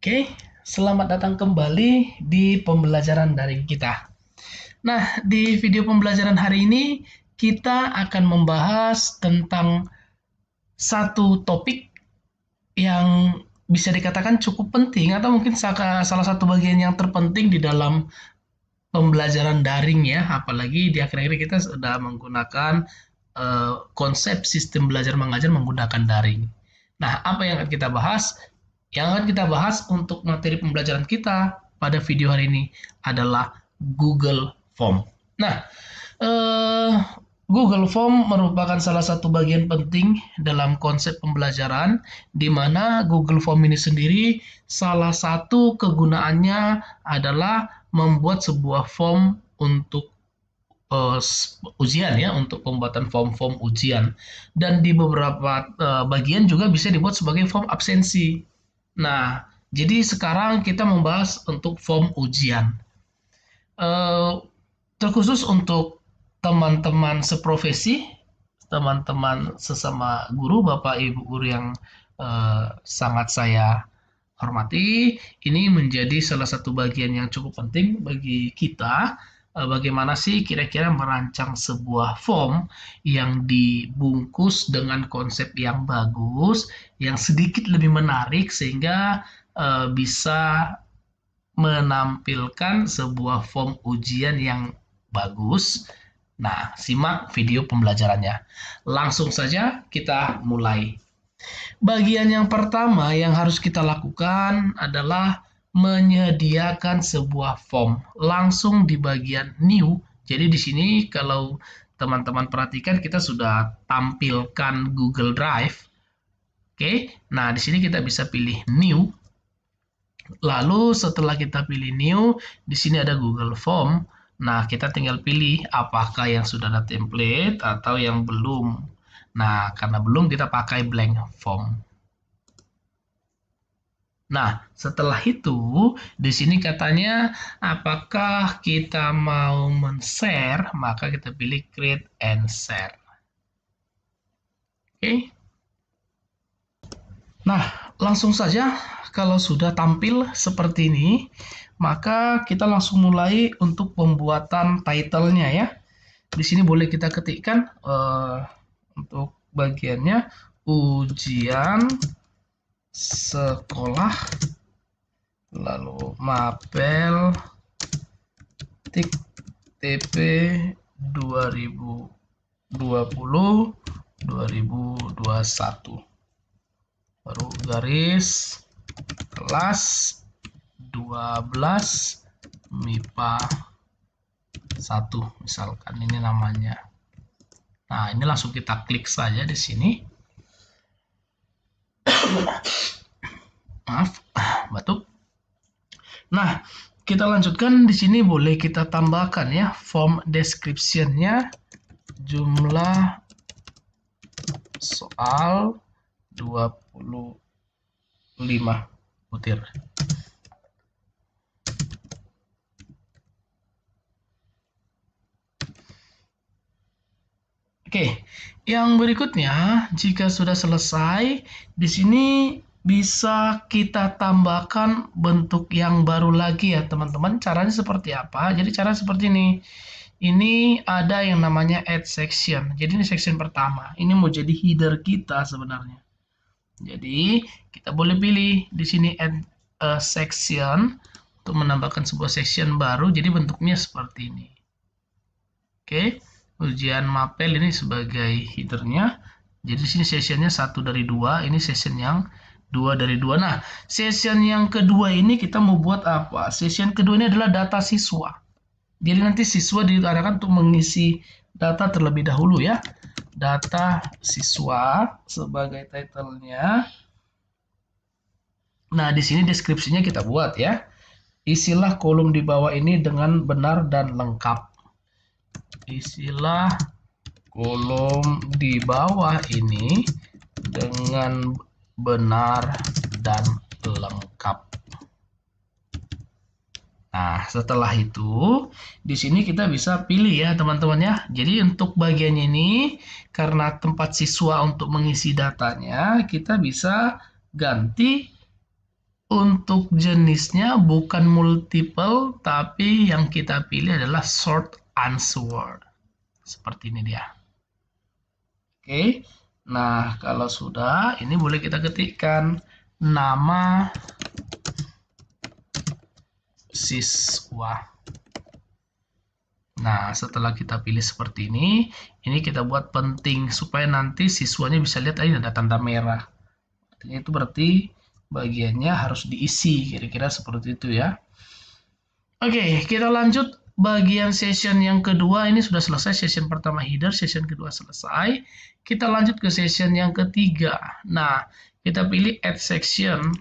Oke, selamat datang kembali di pembelajaran daring kita. Nah, di video pembelajaran hari ini kita akan membahas tentang satu topik yang bisa dikatakan cukup penting atau mungkin salah satu bagian yang terpenting di dalam pembelajaran daring ya, apalagi di akhir-akhir ini kita sudah menggunakan konsep sistem belajar mengajar menggunakan daring. Nah, apa yang akan kita bahas? Yang akan kita bahas untuk materi pembelajaran kita pada video hari ini adalah Google Form. Nah, eh, Google Form merupakan salah satu bagian penting dalam konsep pembelajaran, di mana Google Form ini sendiri salah satu kegunaannya adalah membuat sebuah form untuk ujian ya, untuk pembuatan form-form ujian, dan di beberapa bagian juga bisa dibuat sebagai form absensi. Nah, jadi sekarang kita membahas untuk form ujian. Terkhusus untuk teman-teman seprofesi, teman-teman sesama guru, Bapak Ibu guru yang sangat saya hormati, ini menjadi salah satu bagian yang cukup penting bagi kita. Bagaimana sih kira-kira merancang sebuah form yang dibungkus dengan konsep yang bagus, yang sedikit lebih menarik sehingga bisa menampilkan sebuah form ujian yang bagus. Nah, simak video pembelajarannya. Langsung saja kita mulai. Bagian yang pertama yang harus kita lakukan adalah menyediakan sebuah form langsung di bagian new. Jadi di sini kalau teman-teman perhatikan kita sudah tampilkan Google Drive. Oke, nah di sini kita bisa pilih new. Lalu setelah kita pilih new, di sini ada Google Form. Nah, kita tinggal pilih apakah yang sudah ada template atau yang belum. Nah, karena belum kita pakai blank form. Nah, setelah itu di sini katanya apakah kita mau men-share, maka kita pilih create and share. Oke. Nah, langsung saja kalau sudah tampil seperti ini, maka kita langsung mulai untuk pembuatan title-nya ya. Di sini boleh kita ketikkan untuk bagiannya ujian sekolah, lalu mapel TP 2020-2021, baru garis kelas 12 MIPA 1 misalkan ini namanya. Nah, ini langsung kita klik saja di sini. Maaf, batuk. Nah, kita lanjutkan di sini boleh kita tambahkan ya form description-nya, jumlah soal 25 butir. Oke, yang berikutnya jika sudah selesai, di sini bisa kita tambahkan bentuk yang baru lagi ya teman-teman. Caranya seperti apa? Jadi cara seperti ini. Ini ada yang namanya add section. Jadi ini section pertama. Ini mau jadi header kita sebenarnya. Jadi kita boleh pilih di sini add section untuk menambahkan sebuah section baru. Jadi bentuknya seperti ini. Oke, ujian mapel ini sebagai headernya. Jadi di sini sessionnya 1 dari 2. Ini session yang 2 dari 2. Nah, session yang kedua ini kita mau buat apa? Session kedua ini adalah data siswa. Jadi nanti siswa diarahkan untuk mengisi data terlebih dahulu ya. Data siswa sebagai title-nya. Nah, di sini deskripsinya kita buat ya. Isilah kolom di bawah ini dengan benar dan lengkap. Isilah kolom di bawah ini dengan benar dan lengkap. Nah, setelah itu di sini kita bisa pilih ya teman-teman ya. Jadi untuk bagian ini karena tempat siswa untuk mengisi datanya, kita bisa ganti untuk jenisnya bukan multiple, tapi yang kita pilih adalah short answer. Seperti ini dia. Oke, nah kalau sudah, ini boleh kita ketikkan nama siswa. Nah, setelah kita pilih seperti ini kita buat penting supaya nanti siswanya bisa lihat ini ada tanda merah. Artinya itu berarti bagiannya harus diisi, kira-kira seperti itu ya. Oke, kita lanjut bagian session yang kedua. Ini sudah selesai session pertama header, session kedua selesai. Kita lanjut ke session yang ketiga. Nah, kita pilih add section.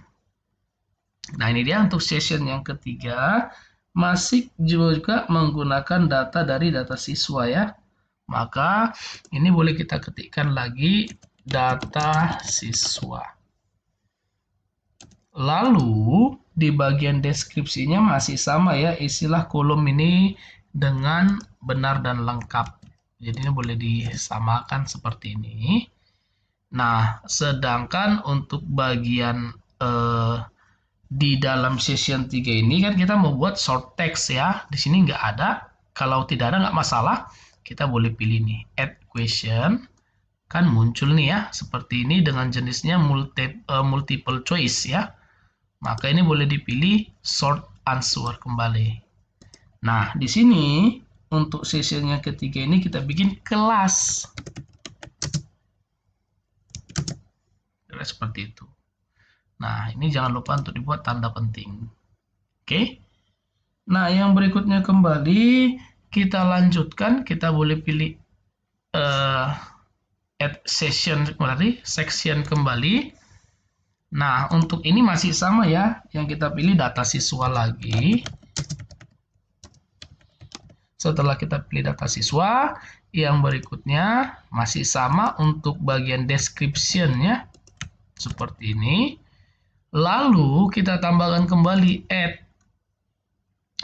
Nah, ini dia untuk session yang ketiga. Masih juga menggunakan data dari data siswa ya. Maka ini boleh kita ketikkan lagi data siswa. Lalu di bagian deskripsinya masih sama ya, isilah kolom ini dengan benar dan lengkap. Jadi ini boleh disamakan seperti ini. Nah, sedangkan untuk bagian di dalam session 3 ini kan kita mau buat short text ya. Di sini nggak ada. Kalau tidak ada nggak masalah. Kita boleh pilih nih add question. Kan muncul nih ya seperti ini dengan jenisnya multiple choice ya. Maka ini boleh dipilih short answer kembali. Nah, di sini untuk session yang ketiga ini kita bikin kelas. Seperti itu. Nah, ini jangan lupa untuk dibuat tanda penting. Oke. Nah, yang berikutnya kembali kita lanjutkan. Kita boleh pilih add session kembali, section kembali. Nah, untuk ini masih sama ya. Yang kita pilih data siswa lagi. Setelah kita pilih data siswa, yang berikutnya masih sama untuk bagian description-nya. Seperti ini. Lalu kita tambahkan kembali add.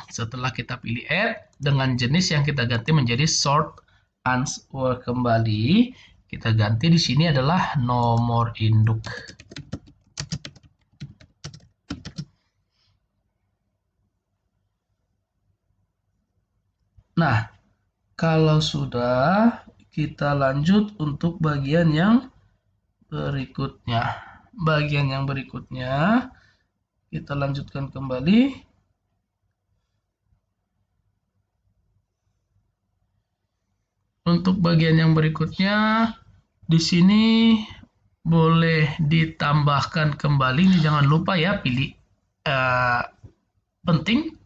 Setelah kita pilih add, dengan jenis yang kita ganti menjadi short answer kembali. Kita ganti di sini adalah nomor induk. Nah, kalau sudah, kita lanjut untuk bagian yang berikutnya. Bagian yang berikutnya, kita lanjutkan kembali. Untuk bagian yang berikutnya, di sini boleh ditambahkan kembali. Ini jangan lupa ya, pilih penting.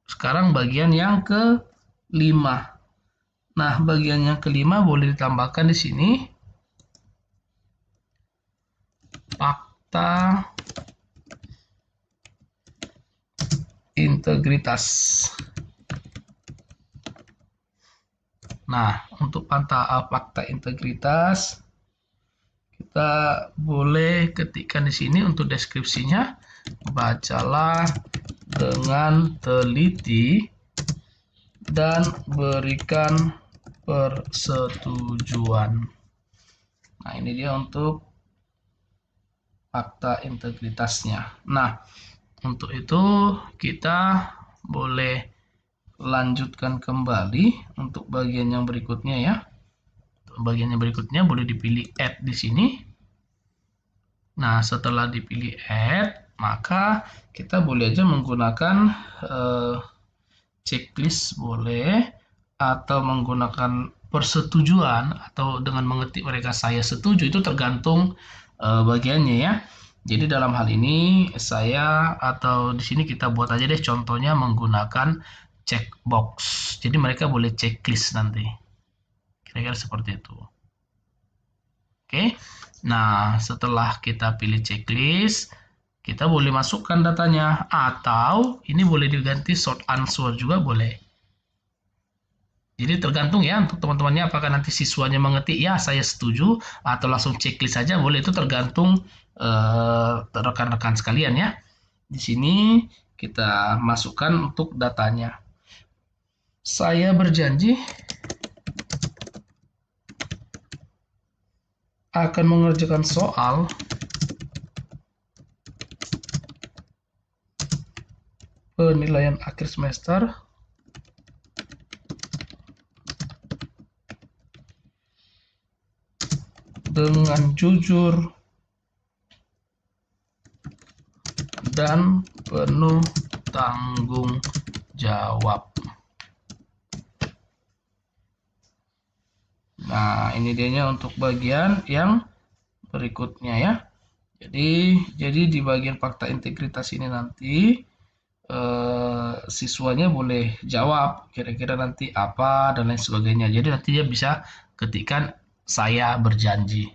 Sekarang bagian yang kelima. Nah, bagian yang kelima boleh ditambahkan di sini. Fakta integritas. Nah, untuk fakta integritas, kita boleh ketikkan di sini untuk deskripsinya. Bacalah dengan teliti dan berikan persetujuan. Nah, ini dia untuk fakta integritasnya. Nah, untuk itu kita boleh lanjutkan kembali untuk bagian yang berikutnya ya. Untuk bagian yang berikutnya boleh dipilih add di sini. Nah, setelah dipilih add, maka kita boleh aja menggunakan checklist boleh, atau menggunakan persetujuan, atau dengan mengetik mereka saya setuju, itu tergantung bagiannya ya. Jadi dalam hal ini saya atau di sini kita buat aja deh contohnya menggunakan checkbox. Jadi mereka boleh checklist nanti. Kira-kira seperti itu. Oke. Nah, setelah kita pilih checklist, kita boleh masukkan datanya, atau ini boleh diganti short answer juga boleh. Jadi tergantung ya untuk teman-temannya, apakah nanti siswanya mengetik ya saya setuju atau langsung checklist saja boleh, itu tergantung rekan-rekan sekalian ya. Di sini kita masukkan untuk datanya. Saya berjanji akan mengerjakan soal penilaian akhir semester dengan jujur dan penuh tanggung jawab. Nah, ini dianya untuk bagian yang berikutnya ya. Jadi di bagian fakta integritas ini nanti siswanya boleh jawab kira-kira nanti apa dan lain sebagainya. Jadi nanti dia bisa ketikkan saya berjanji.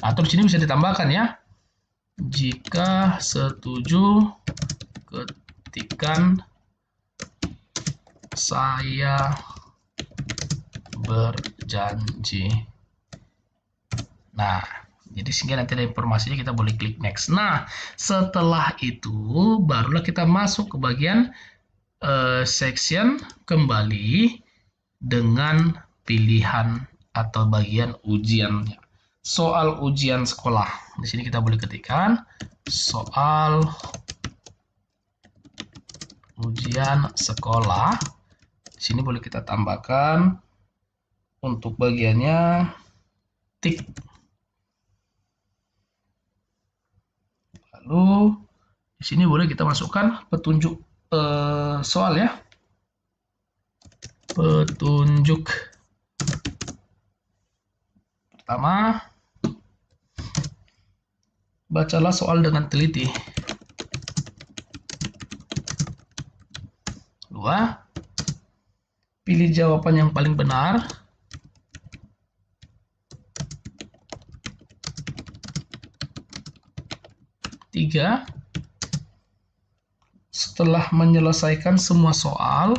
Atau di sini bisa ditambahkan ya. Jika setuju, ketikkan saya berjanji. Nah, jadi sehingga nanti ada informasinya kita boleh klik next. Nah, setelah itu barulah kita masuk ke bagian section kembali dengan pilihan atau bagian ujiannya. Soal ujian sekolah. Di sini kita boleh ketikkan soal ujian sekolah. Di sini boleh kita tambahkan untuk bagiannya tik. Lalu di sini boleh kita masukkan petunjuk soal ya. Petunjuk pertama, bacalah soal dengan teliti. 2, pilih jawaban yang paling benar. 3, setelah menyelesaikan semua soal,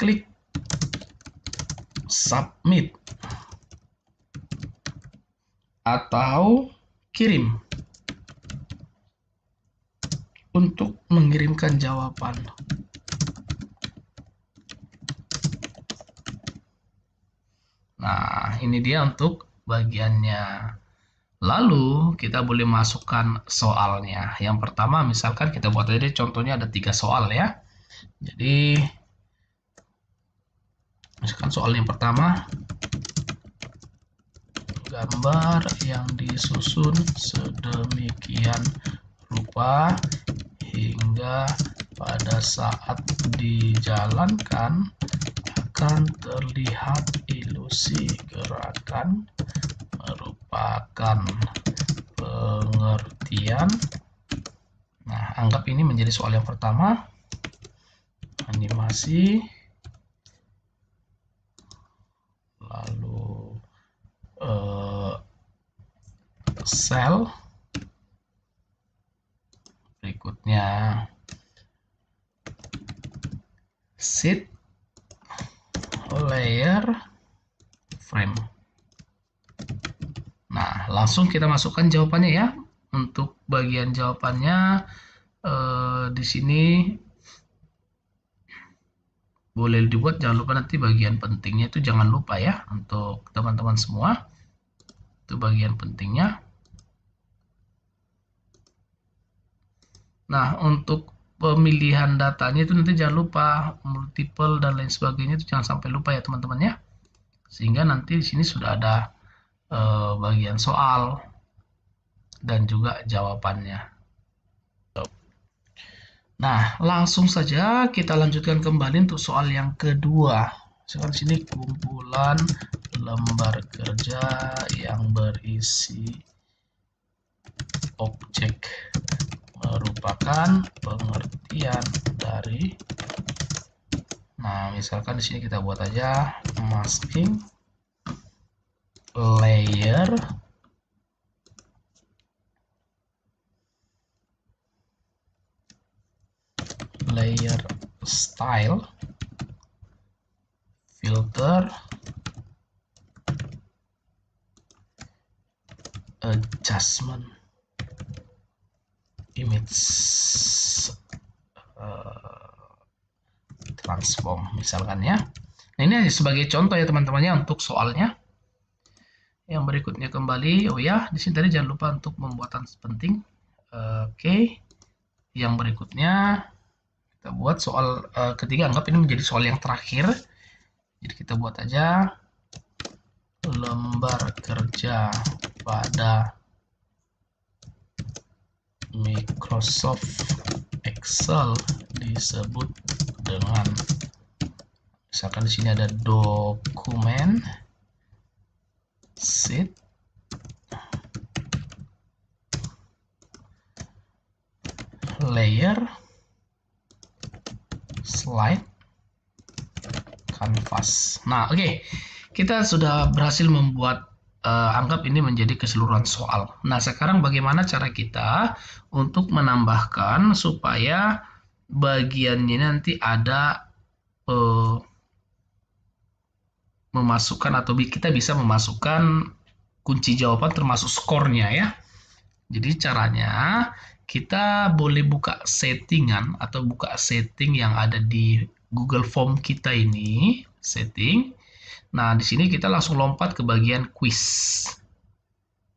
klik submit atau kirim untuk mengirimkan jawaban. Nah, ini dia untuk bagiannya. Lalu kita boleh masukkan soalnya. Yang pertama misalkan kita buat tadi contohnya ada 3 soal ya. Jadi misalkan soal yang pertama, gambar yang disusun sedemikian rupa hingga pada saat dijalankan akan terlihat ilusi gerakan merupakan pengertian. Nah, anggap ini menjadi soal yang pertama. Animasi, lalu sel, berikutnya sheet, layer, frame. Nah, langsung kita masukkan jawabannya ya. Untuk bagian jawabannya di sini boleh dibuat, jangan lupa nanti bagian pentingnya itu jangan lupa ya untuk teman-teman semua. Itu bagian pentingnya. Nah, untuk pemilihan datanya itu nanti jangan lupa multiple dan lain sebagainya itu jangan sampai lupa ya teman-teman ya. Sehingga nanti di sini sudah ada bagian soal dan juga jawabannya. Nah, langsung saja kita lanjutkan kembali untuk soal yang kedua. Misalkan sini kumpulan lembar kerja yang berisi objek merupakan pengertian dari. Nah, misalkan di sini kita buat aja masking, layer, style, filter, adjustment, image, transform misalkan ya. Nah, ini sebagai contoh ya teman-temannya untuk soalnya. Yang berikutnya kembali, oh ya, di sini tadi jangan lupa untuk pembuatan penting. Oke. Yang berikutnya kita buat soal ketiga, anggap ini menjadi soal yang terakhir. Jadi kita buat aja lembar kerja pada Microsoft Excel disebut dengan, misalkan di sini ada dokumen, sheet, layer, slide, canvas. Nah, oke. Kita sudah berhasil membuat anggap ini menjadi keseluruhan soal. Nah, sekarang bagaimana cara kita untuk menambahkan supaya bagiannya nanti ada memasukkan atau kita bisa memasukkan kunci jawaban termasuk skornya ya. Jadi caranya kita boleh buka settingan atau buka setting yang ada di Google Form kita ini, setting. Nah, di sini kita langsung lompat ke bagian quiz.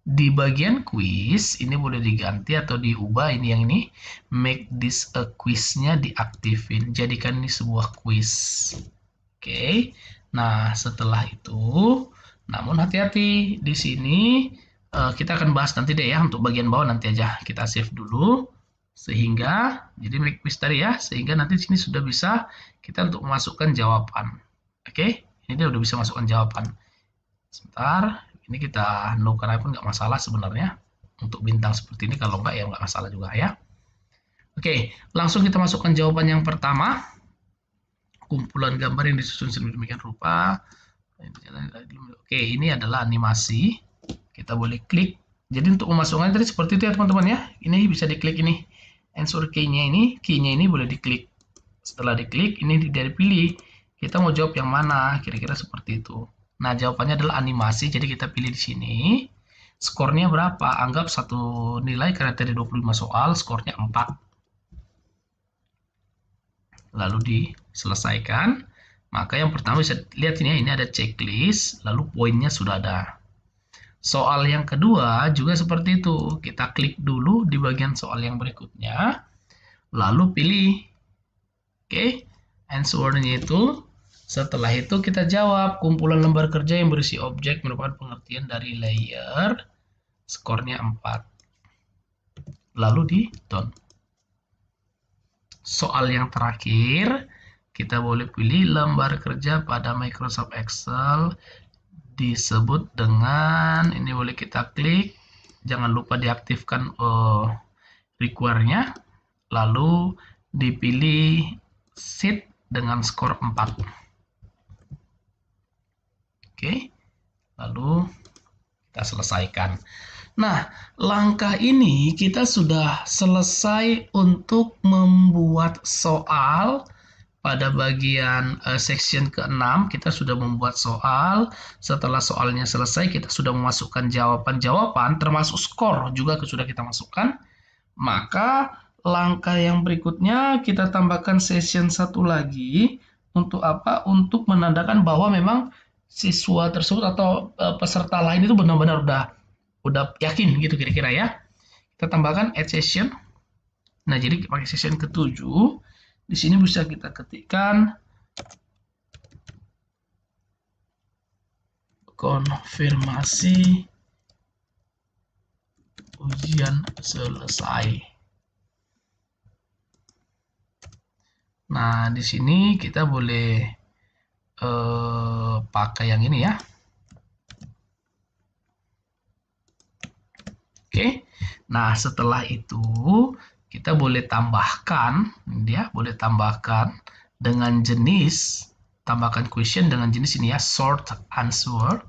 Di bagian quiz ini boleh diganti atau diubah, ini yang ini, make this a quiz-nya diaktifin, jadikan ini sebuah quiz. Oke. Nah, setelah itu, namun hati-hati di sini kita akan bahas nanti deh ya, untuk bagian bawah nanti aja kita save dulu, sehingga jadi make quiz tadi ya, sehingga nanti di sini sudah bisa kita untuk memasukkan jawaban. Oke, ini dia udah bisa masukkan jawaban. Sebentar, ini kita no karena pun nggak masalah sebenarnya untuk bintang seperti ini, kalau nggak ya nggak masalah juga ya. Oke, langsung kita masukkan jawaban yang pertama. Kumpulan gambar yang disusun sedemikian rupa. Oke, ini adalah animasi. Kita boleh klik. Jadi untuk memasukkannya tadi seperti itu ya teman-teman ya. Ini bisa diklik ini. Answer key-nya ini boleh diklik. Setelah diklik, ini dari pilih. Kita mau jawab yang mana? Kira-kira seperti itu. Nah, jawabannya adalah animasi. Jadi kita pilih di sini. Skornya berapa? Anggap satu nilai karena tadi 25 soal, skornya 4. Lalu diselesaikan. Maka yang pertama bisa lihat ini ada checklist, lalu poinnya sudah ada. Soal yang kedua juga seperti itu. Kita klik dulu di bagian soal yang berikutnya, lalu pilih. Oke, answer-nya itu. Setelah itu kita jawab. Kumpulan lembar kerja yang berisi objek merupakan pengertian dari layer. Skornya 4. Lalu di done. Soal yang terakhir, kita boleh pilih lembar kerja pada Microsoft Excel disebut dengan, ini boleh kita klik, jangan lupa diaktifkan require-nya, lalu dipilih sheet dengan skor 4. Oke, lalu kita selesaikan. Nah, langkah ini kita sudah selesai untuk membuat soal. Pada bagian section ke-6 kita sudah membuat soal. Setelah soalnya selesai, kita sudah memasukkan jawaban-jawaban termasuk skor juga sudah kita masukkan. Maka langkah yang berikutnya kita tambahkan session 1 lagi. Untuk apa? Untuk menandakan bahwa memang siswa tersebut atau peserta lain itu benar-benar udah yakin gitu kira-kira ya. Kita tambahkan add session. Nah, jadi pakai session ke-7. Di sini bisa kita ketikkan konfirmasi ujian selesai. Nah, di sini kita boleh pakai yang ini ya. Oke. Nah, setelah itu kita boleh tambahkan, dia boleh tambahkan dengan jenis, tambahkan question dengan jenis ini ya, short answer.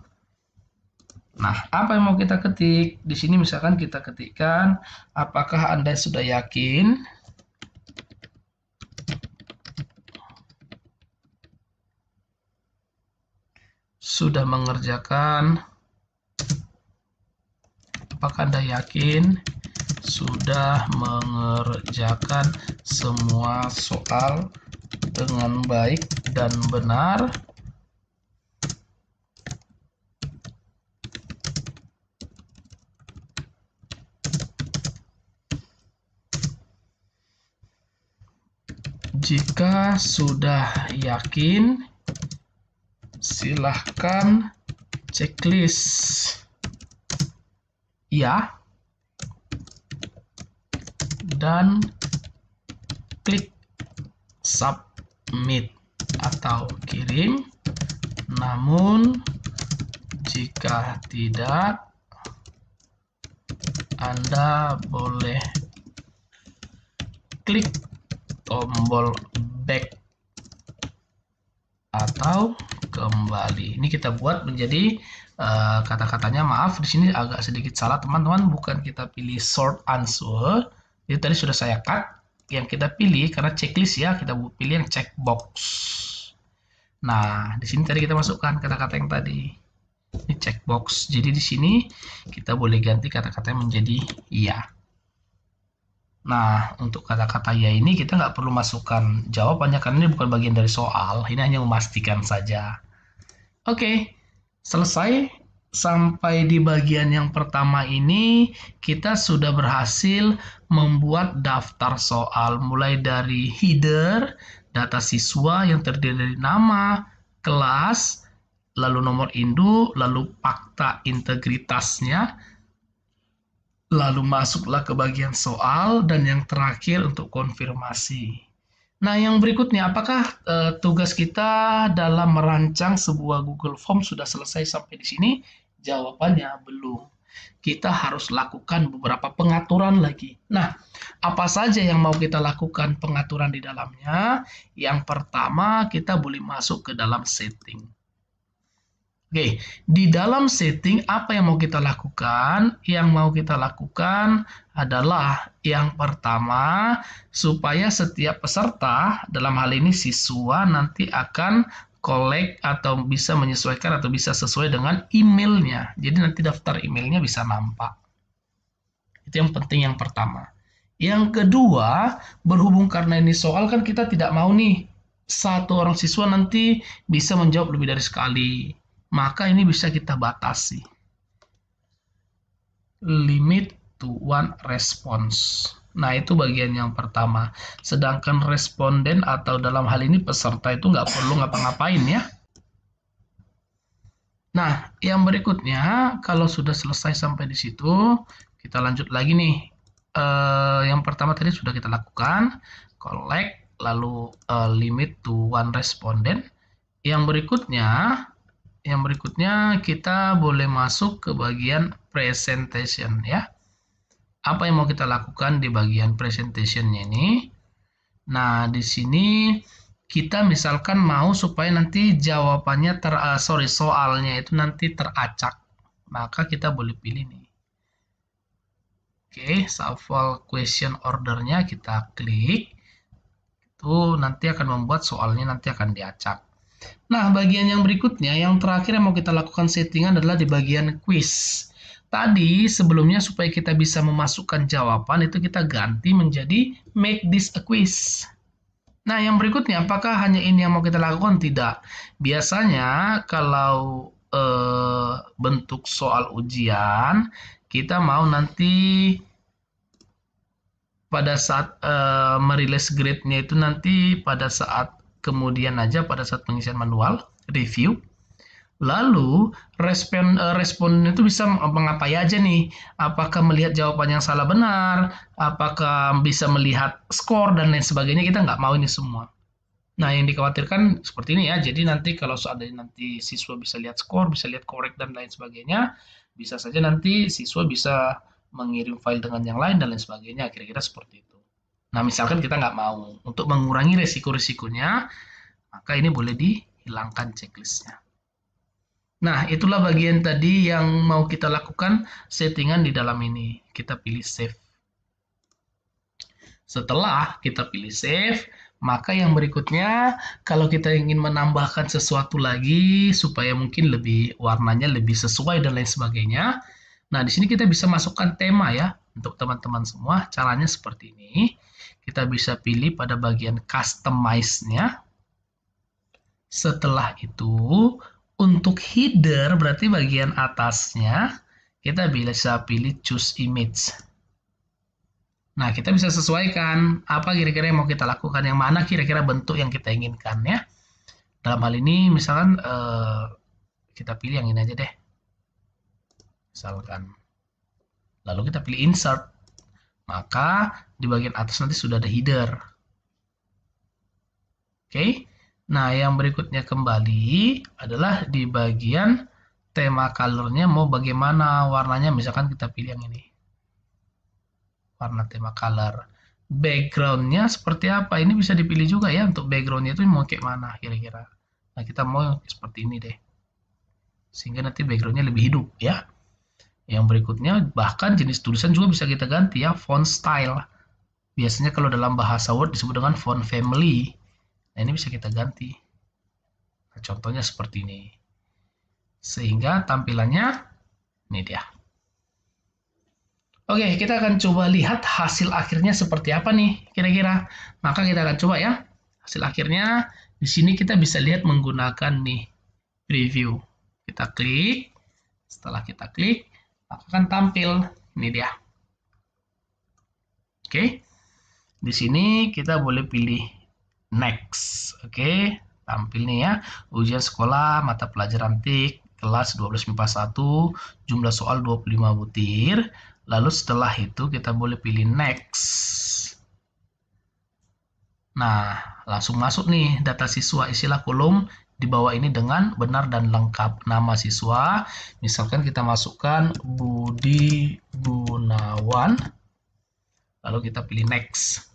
Nah, apa yang mau kita ketik? Di sini misalkan kita ketikkan, apakah Anda sudah yakin sudah mengerjakan, apakah Anda yakin sudah mengerjakan semua soal dengan baik dan benar? Jika sudah yakin, silahkan checklist ya, dan klik submit atau kirim. Namun jika tidak, Anda boleh klik tombol back atau kembali. Ini kita buat menjadi kata-katanya, maaf di sini agak sedikit salah teman-teman, bukan kita pilih short answer. Jadi tadi sudah saya cut. Yang kita pilih karena checklist ya, kita pilih yang checkbox. Nah, di sini tadi kita masukkan kata-kata yang tadi. Ini checkbox. Jadi di sini kita boleh ganti kata-katanya menjadi ya. Nah, untuk kata-kata ya ini kita nggak perlu masukkan jawabannya karena ini bukan bagian dari soal. Ini hanya memastikan saja. Oke, selesai. Sampai di bagian yang pertama ini, kita sudah berhasil membuat daftar soal. Mulai dari header, data siswa yang terdiri dari nama, kelas, lalu nomor induk, lalu fakta integritasnya, lalu masuklah ke bagian soal, dan yang terakhir untuk konfirmasi. Nah, yang berikutnya, apakah tugas kita dalam merancang sebuah Google Form sudah selesai sampai di sini? Jawabannya belum. Kita harus lakukan beberapa pengaturan lagi. Nah, apa saja yang mau kita lakukan pengaturan di dalamnya? Yang pertama, kita boleh masuk ke dalam setting. Oke, di dalam setting apa yang mau kita lakukan? Yang mau kita lakukan adalah yang pertama, supaya setiap peserta, dalam hal ini siswa, nanti akan collect atau bisa menyesuaikan atau bisa sesuai dengan emailnya. Jadi nanti daftar emailnya bisa nampak. Itu yang penting yang pertama. Yang kedua, berhubung karena ini soal kan kita tidak mau nih satu orang siswa nanti bisa menjawab lebih dari sekali. Maka ini bisa kita batasi. Limit to one response. Nah, itu bagian yang pertama. Sedangkan responden atau dalam hal ini peserta itu nggak perlu ngapa-ngapain ya. Nah, yang berikutnya, kalau sudah selesai sampai di situ, kita lanjut lagi nih. Yang pertama tadi sudah kita lakukan, collect, lalu limit to one respondent. Yang berikutnya kita boleh masuk ke bagian presentation ya. Apa yang mau kita lakukan di bagian presentation-nya ini? Nah, di sini kita misalkan mau supaya nanti jawabannya soalnya itu nanti teracak. Maka kita boleh pilih nih. Oke, shuffle question order-nya kita klik. Itu nanti akan membuat soalnya nanti akan diacak. Nah, bagian yang berikutnya, yang terakhir yang mau kita lakukan settingan adalah di bagian quiz. Tadi sebelumnya supaya kita bisa memasukkan jawaban itu kita ganti menjadi make this a quiz. Nah, yang berikutnya apakah hanya ini yang mau kita lakukan? Tidak. Biasanya kalau bentuk soal ujian, kita mau nanti pada saat merilis grade-nya itu nanti pada saat kemudian aja pada saat pengisian manual, review. Lalu respon itu bisa mengapai aja nih, apakah melihat jawaban yang salah benar, apakah bisa melihat skor dan lain sebagainya, kita nggak mau ini semua. Nah, yang dikhawatirkan seperti ini ya, jadi nanti kalau seandainya nanti siswa bisa lihat skor, bisa lihat korek dan lain sebagainya, bisa saja nanti siswa bisa mengirim file dengan yang lain dan lain sebagainya, kira-kira seperti itu. Nah, misalkan kita nggak mau, untuk mengurangi resiko-risikonya, maka ini boleh dihilangkan checklistnya. Nah, itulah bagian tadi yang mau kita lakukan settingan di dalam ini. Kita pilih save. Setelah kita pilih save, maka yang berikutnya, kalau kita ingin menambahkan sesuatu lagi, supaya mungkin lebih warnanya lebih sesuai dan lain sebagainya. Nah, di sini kita bisa masukkan tema ya, untuk teman-teman semua. Caranya seperti ini. Kita bisa pilih pada bagian customize-nya. Setelah itu, untuk header, berarti bagian atasnya, kita bisa pilih choose image. Nah, kita bisa sesuaikan apa kira-kira yang mau kita lakukan, yang mana kira-kira bentuk yang kita inginkan ya. Dalam hal ini misalkan kita pilih yang ini aja deh. Misalkan. Lalu kita pilih insert. Maka di bagian atas nanti sudah ada header. Oke. Nah, yang berikutnya kembali adalah di bagian tema color-nya mau bagaimana warnanya, misalkan kita pilih yang ini. Warna tema color. Background-nya seperti apa? Ini bisa dipilih juga ya untuk background-nya itu mau kayak mana kira-kira. Nah, kita mau seperti ini deh. Sehingga nanti background-nya lebih hidup ya. Yang berikutnya bahkan jenis tulisan juga bisa kita ganti ya, font style. Biasanya kalau dalam bahasa Word disebut dengan font family. Nah, ini bisa kita ganti. Nah, contohnya seperti ini. Sehingga tampilannya ini dia. Oke, kita akan coba lihat hasil akhirnya seperti apa nih kira-kira. Maka kita akan coba ya. Hasil akhirnya di sini kita bisa lihat menggunakan nih preview. Kita klik. Setelah kita klik, maka akan tampil. Ini dia. Oke. Di sini kita boleh pilih next. Oke, tampil nih ya. Ujian sekolah mata pelajaran TIK kelas 12 MIPA 1, jumlah soal 25 butir. Lalu setelah itu kita boleh pilih next. Nah, langsung masuk nih data siswa, isilah kolom di bawah ini dengan benar dan lengkap. Nama siswa, misalkan kita masukkan Budi Gunawan. Lalu kita pilih next.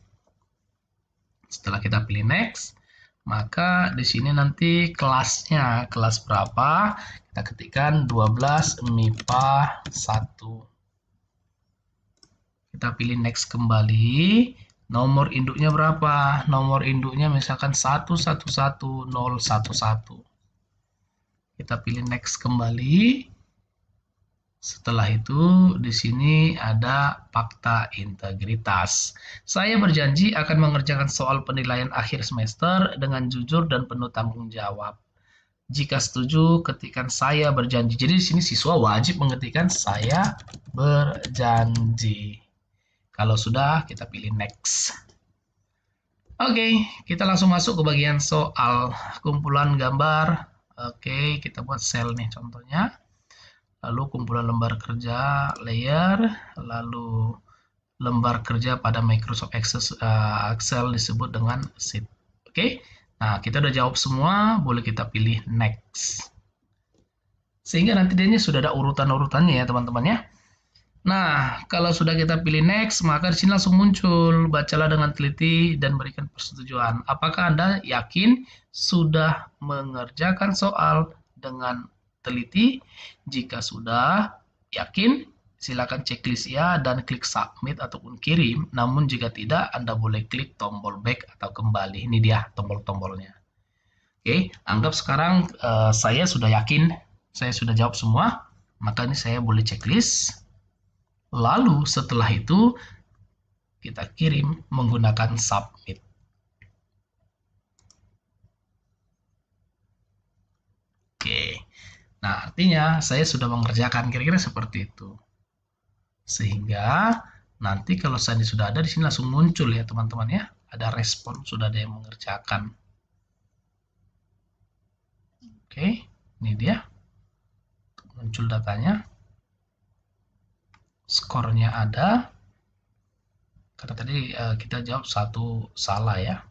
Setelah kita pilih next, maka di sini nanti kelasnya, kelas berapa? Kita ketikkan 12 MIPA 1. Kita pilih next kembali. Nomor induknya berapa? Nomor induknya misalkan 111011. Kita pilih next kembali. Setelah itu di sini ada fakta integritas. Saya berjanji akan mengerjakan soal penilaian akhir semester dengan jujur dan penuh tanggung jawab. Jika setuju, ketikkan saya berjanji. Jadi di sini siswa wajib mengetikkan saya berjanji. Kalau sudah, kita pilih next. Oke, kita langsung masuk ke bagian soal kumpulan gambar. Oke, kita buat sel nih contohnya. Lalu kumpulan lembar kerja, layer, lalu lembar kerja pada Microsoft Excel disebut dengan sheet. Oke, nah kita udah jawab semua, boleh kita pilih next. Sehingga nanti dia sudah ada urutan-urutannya ya teman-teman ya. Nah, kalau sudah kita pilih next, maka di sini langsung muncul, bacalah dengan teliti dan berikan persetujuan. Apakah Anda yakin sudah mengerjakan soal dengan teliti? Jika sudah yakin, silakan checklist ya dan klik submit ataupun kirim. Namun jika tidak, Anda boleh klik tombol back atau kembali. Ini dia tombol-tombolnya. Oke, anggap sekarang saya sudah yakin, saya sudah jawab semua, maka ini saya boleh checklist. Lalu setelah itu kita kirim menggunakan submit. Oke. Nah, artinya saya sudah mengerjakan kira-kira seperti itu. Sehingga nanti kalau sandi sudah ada di sini langsung muncul ya teman-teman ya. Ada respon sudah ada yang mengerjakan. Oke, ini dia. Muncul datanya. Skornya ada. Karena tadi kita jawab satu salah ya.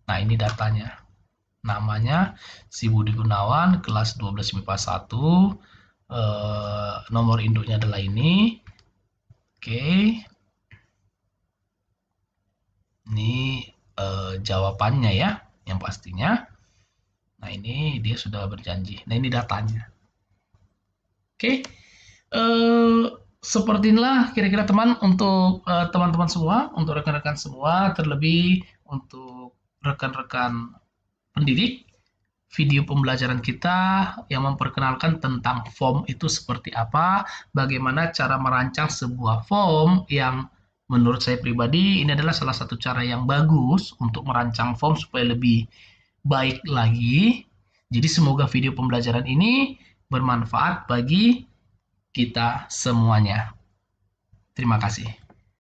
Nah, ini datanya. Namanya si Budi Gunawan, kelas 12 MIPA 1. Nomor induknya adalah ini. Oke. Ini jawabannya ya, yang pastinya. Nah, ini dia sudah berjanji. Nah, ini datanya. Oke. Seperti inilah kira-kira teman untuk teman-teman semua, untuk rekan-rekan semua, terlebih untuk rekan-rekan pendidik, video pembelajaran kita yang memperkenalkan tentang form itu seperti apa, bagaimana cara merancang sebuah form yang menurut saya pribadi ini adalah salah satu cara yang bagus untuk merancang form supaya lebih baik lagi. Jadi semoga video pembelajaran ini bermanfaat bagi kita semuanya. Terima kasih.